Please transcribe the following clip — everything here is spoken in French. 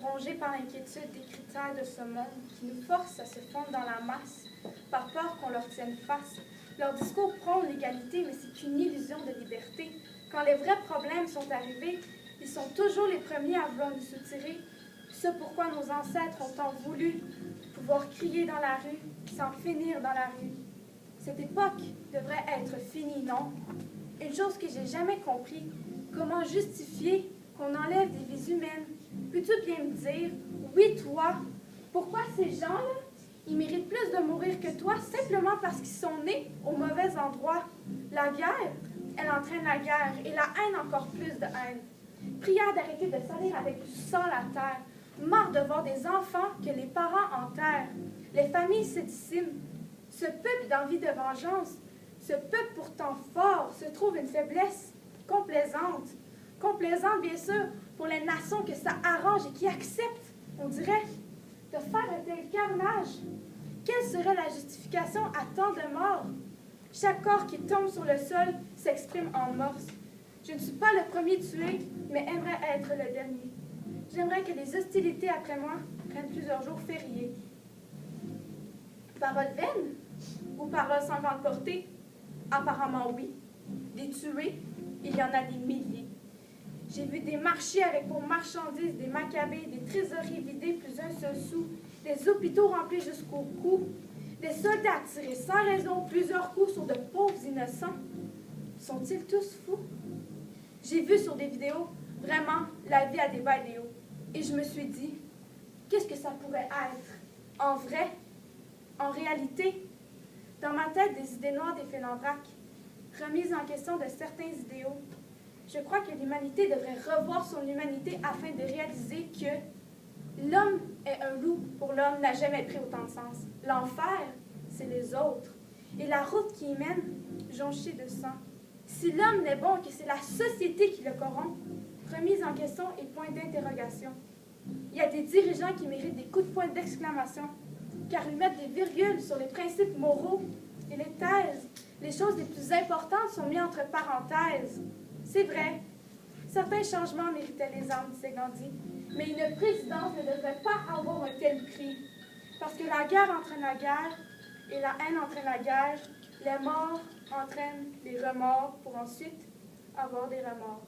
rongés par l'inquiétude des critères de ce monde qui nous forcent à se fondre dans la masse, par peur qu'on leur tienne face. Leur discours prône l'égalité, mais c'est qu'une illusion de liberté. Quand les vrais problèmes sont arrivés, ils sont toujours les premiers à vouloir nous soutirer. Ce pourquoi nos ancêtres ont tant voulu pouvoir crier dans la rue sans finir dans la rue. Cette époque devrait être finie, non? Une chose que j'ai jamais compris, comment justifier qu'on enlève des vies humaines? Peux-tu bien me dire, oui toi, pourquoi ces gens-là, ils méritent plus de mourir que toi simplement parce qu'ils sont nés au mauvais endroit? La guerre, elle entraîne la guerre et la haine encore plus de haine. Prière d'arrêter de salir avec du sang la terre. Marre de voir des enfants que les parents enterrent. Les familles se déciment. Ce peuple d'envie de vengeance, ce peuple pourtant fort, se trouve une faiblesse complaisante. Complaisante, bien sûr, pour les nations que ça arrange et qui acceptent, on dirait, de faire un tel carnage. Quelle serait la justification à tant de morts? Chaque corps qui tombe sur le sol s'exprime en morse. Je ne suis pas le premier tué, mais aimerais être le dernier. J'aimerais que les hostilités après moi prennent plusieurs jours fériés. Parole vaine ou parole sans grande portée? Apparemment oui. Des tués, il y en a des milliers. J'ai vu des marchés avec pour marchandises des macabées, des trésoreries vidées plus un seul sou, des hôpitaux remplis jusqu'au cou, des soldats tirés sans raison plusieurs coups sur de pauvres innocents. Sont-ils tous fous? J'ai vu sur des vidéos vraiment la vie à des bas et des hauts. Et je me suis dit, qu'est-ce que ça pourrait être? En vrai? En réalité? Dans ma tête, des idées noires défilent en vrac, remises en question de certains idéaux. Je crois que l'humanité devrait revoir son humanité afin de réaliser que l'homme est un loup pour l'homme n'a jamais pris autant de sens. L'enfer, c'est les autres. Et la route qui y mène, jonchée de sang. Si l'homme n'est bon que c'est la société qui le corrompt, remise en question et point d'interrogation. Il y a des dirigeants qui méritent des coups de poing d'exclamation, car ils mettent des virgules sur les principes moraux et les thèses. Les choses les plus importantes sont mises entre parenthèses. C'est vrai, certains changements méritaient les armes, disait Gandhi, mais une présidence ne devrait pas avoir un tel prix, parce que la guerre entraîne la guerre, et la haine entraîne la guerre, les morts entraînent les remords pour ensuite avoir des remords.